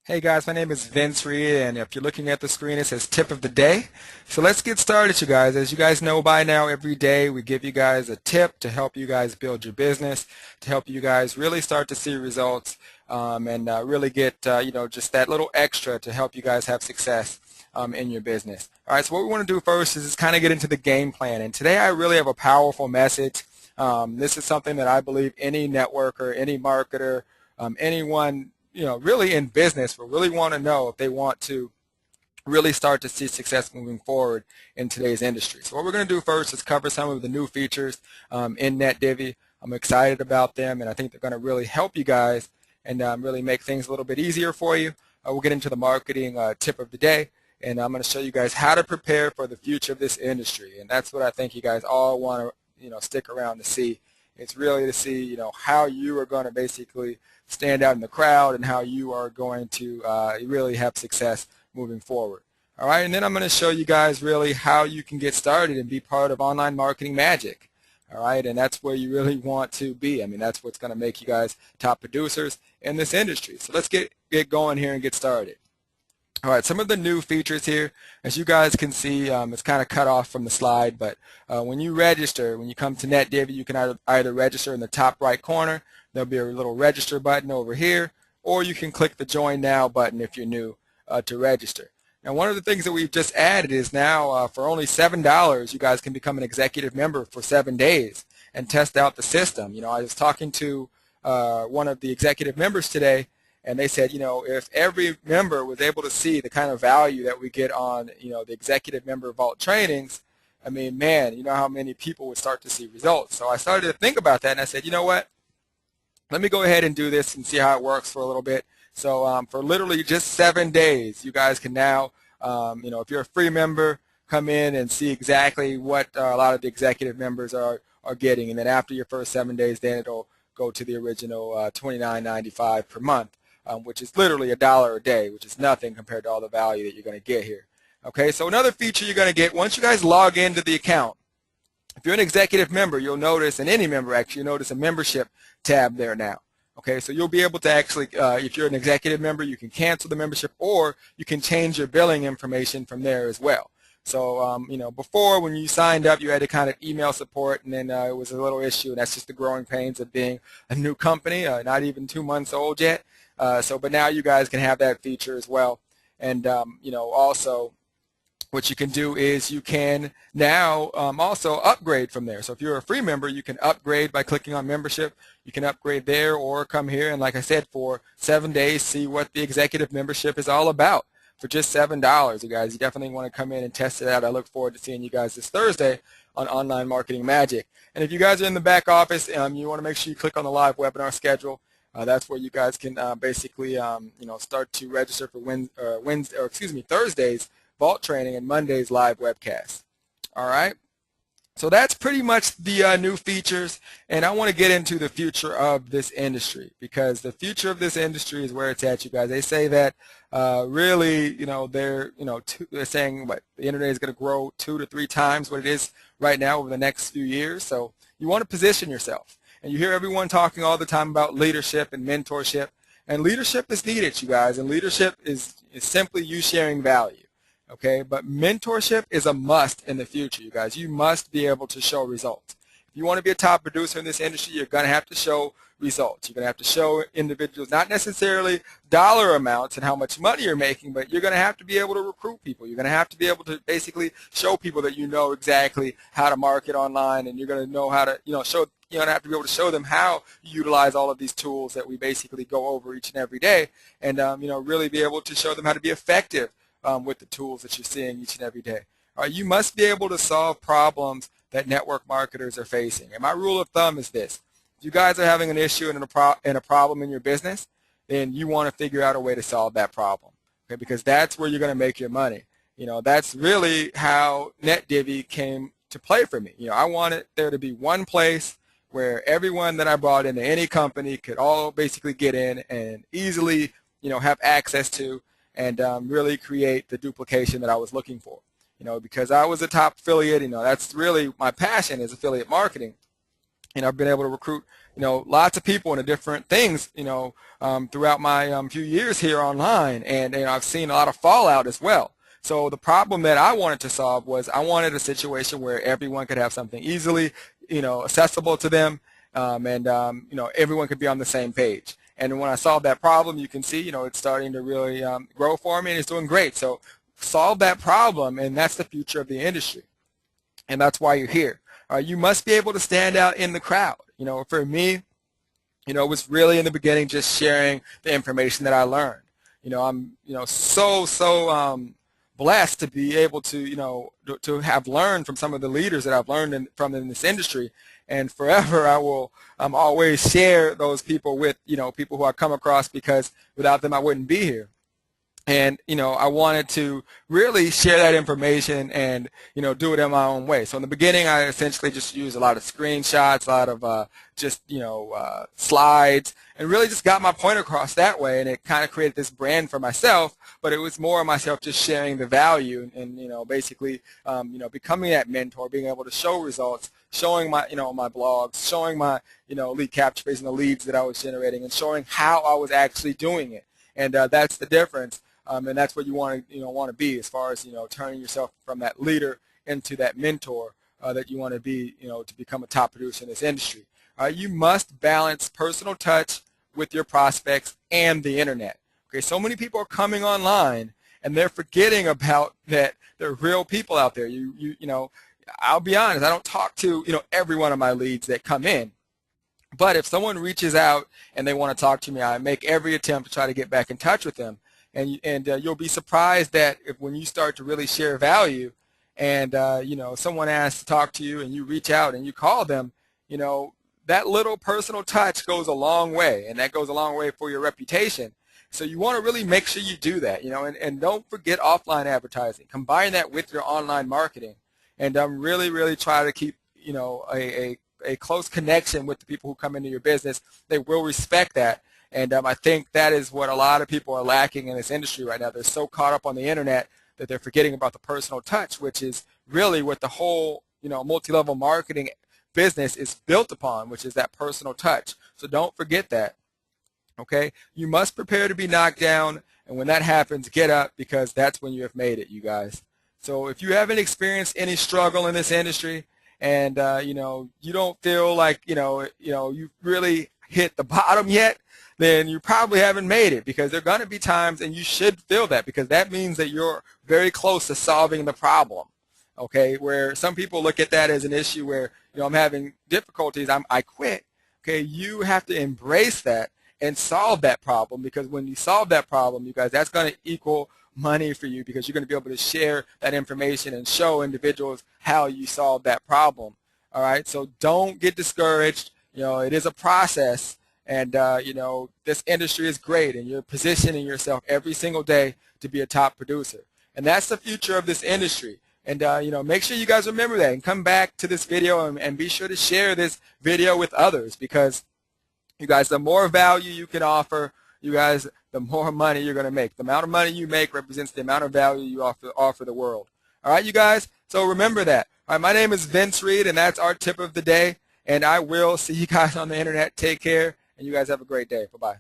Hey guys, my name is Vince Reed, and if you're looking at the screen, it says tip of the day. So let's get started, you guys. As you guys know by now, every day we give you guys a tip to help you guys build your business, to help you guys really start to see results, and really get just that little extra to help you guys have success in your business. All right, so what we want to do first is kind of get into the game plan. And today I really have a powerful message. This is something that I believe any networker, any marketer, anyone really in business will really want to know if they want to really start to see success moving forward in today's industry. So what we're going to do first is cover some of the new features in NetDivvy. I'm excited about them, and I think they're going to really help you guys and really make things a little bit easier for you. We'll get into the marketing tip of the day, and I'm going to show you guys how to prepare for the future of this industry. And that's what I think you guys all want to stick around to see. It's really to see how you are going to basically stand out in the crowd and how you are going to really have success moving forward. All right, and then I'm going to show you guys really how you can get started and be part of online marketing magic. All right, and that's where you really want to be. I mean, that's what's going to make you guys top producers in this industry. So let's get going here and get started. All right, some of the new features here, as you guys can see, it's kind of cut off from the slide, but when you register, when you come to NetDivvy, you can either register in the top right corner. There'll be a little register button over here, or you can click the Join Now button if you're new to register. Now, one of the things that we've just added is now for only $7, you guys can become an executive member for 7 days and test out the system. I was talking to one of the executive members today, and they said, if every member was able to see the kind of value that we get on, the executive member vault trainings, I mean, man, you know how many people would start to see results. So I started to think about that, and I said, you know what? Let me go ahead and do this and see how it works for a little bit. So for literally just 7 days, you guys can now, if you're a free member, come in and see exactly what a lot of the executive members are getting. And then after your first 7 days, then it'll go to the original $29.95 per month. Which is literally $1 a day, which is nothing compared to all the value that you're going to get here. Okay, so another feature you're going to get, once you guys log into the account, if you're an executive member, you'll notice, and any member actually, you'll notice a membership tab there now. Okay, so you'll be able to actually, if you're an executive member, you can cancel the membership, or you can change your billing information from there as well. So, before when you signed up, you had to kind of email support, and then it was a little issue, and that's just the growing pains of being a new company, not even 2 months old yet. But now you guys can have that feature as well. And, also what you can do is you can now also upgrade from there. So if you're a free member, you can upgrade by clicking on membership. You can upgrade there or come here and, like I said, for 7 days, see what the executive membership is all about for just $7. You guys, you definitely want to come in and test it out. I look forward to seeing you guys this Thursday on Online Marketing Magic. And if you guys are in the back office, you want to make sure you click on the live webinar schedule. That's where you guys can basically, start to register for Thursday's vault training and Monday's live webcast. All right. So that's pretty much the new features, and I want to get into the future of this industry, because the future of this industry is where it's at, you guys. They say that really, they're saying what the internet is going to grow 2 to 3 times what it is right now over the next few years. So you want to position yourself. And you hear everyone talking all the time about leadership and mentorship. And leadership is needed, you guys. And leadership is simply you sharing value. Okay? But mentorship is a must in the future, you guys. You must be able to show results. If you want to be a top producer in this industry, you're going to have to show results. You're going to have to show individuals, not necessarily dollar amounts and how much money you're making, but you're going to have to be able to recruit people. You're going to have to be able to basically show people that you know exactly how to market online, and you're going to know how to, show. You're going to have to be able to show them how you utilize all of these tools that we basically go over each and every day, and really be able to show them how to be effective with the tools that you're seeing each and every day. All right, you must be able to solve problems that network marketers are facing. And my rule of thumb is this: if you guys are having an issue and a problem in your business, then you want to figure out a way to solve that problem, okay? Because that's where you're going to make your money. That's really how NetDivvy came to play for me. I wanted there to be one place where everyone that I brought into any company could all basically get in and easily, have access to, and really create the duplication that I was looking for. Because I was a top affiliate, that's really my passion is affiliate marketing. I've been able to recruit, lots of people into different things, throughout my few years here online, and I've seen a lot of fallout as well. So the problem that I wanted to solve was I wanted a situation where everyone could have something easily, accessible to them, and everyone could be on the same page. And when I solved that problem, you can see, it's starting to really grow for me, and it's doing great. So solve that problem, and that's the future of the industry, and that's why you're here. You must be able to stand out in the crowd. For me, it was really in the beginning just sharing the information that I learned. I'm, so blessed to be able to, to have learned from some of the leaders that I've learned from in this industry. And forever I will always share those people with, people who I come across, because without them I wouldn't be here. And, I wanted to really share that information and, do it in my own way. So in the beginning, I essentially just used a lot of screenshots, a lot of slides, and really just got my point across that way. And it kind of created this brand for myself, but it was more of myself just sharing the value and basically, becoming that mentor, being able to show results, showing my, my blogs, showing my, lead capture page and the leads that I was generating, and showing how I was actually doing it. And that's the difference. And that's what you want to be, as far as turning yourself from that leader into that mentor that you want to be, to become a top producer in this industry. You must balance personal touch with your prospects and the internet. Okay, so many people are coming online and they're forgetting about that there are real people out there. I'll be honest, I don't talk to every one of my leads that come in. But if someone reaches out and they want to talk to me, I make every attempt to try to get back in touch with them. And you'll be surprised that when you start to really share value, and someone asks to talk to you and you reach out and you call them, that little personal touch goes a long way, and that goes a long way for your reputation. So you want to really make sure you do that, and don't forget offline advertising. Combine that with your online marketing, and really try to keep a close connection with the people who come into your business. They will respect that. And I think that is what a lot of people are lacking in this industry right now. They're so caught up on the internet that they're forgetting about the personal touch, which is really what the whole multi-level marketing business is built upon, which is that personal touch. So don't forget that. Okay, you must prepare to be knocked down, and when that happens, get up, because that's when you have made it, you guys. So if you haven't experienced any struggle in this industry, and you don't feel like you've really hit the bottom yet, then you probably haven't made it, because there are going to be times, and you should feel that, because that means that you're very close to solving the problem. Okay, where some people look at that as an issue where I'm having difficulties, I quit. Okay, you have to embrace that and solve that problem, because when you solve that problem, you guys, that's going to equal money for you, because you're going to be able to share that information and show individuals how you solve that problem. All right, so don't get discouraged. It is a process. And, this industry is great, and you're positioning yourself every single day to be a top producer. And that's the future of this industry. And, make sure you guys remember that and come back to this video, and be sure to share this video with others, because, you guys, the more value you can offer, you guys, the more money you're going to make. The amount of money you make represents the amount of value you offer the world. All right, you guys? So remember that. All right, my name is Vince Reed, and that's our tip of the day. And I will see you guys on the internet. Take care. And you guys have a great day. Bye-bye.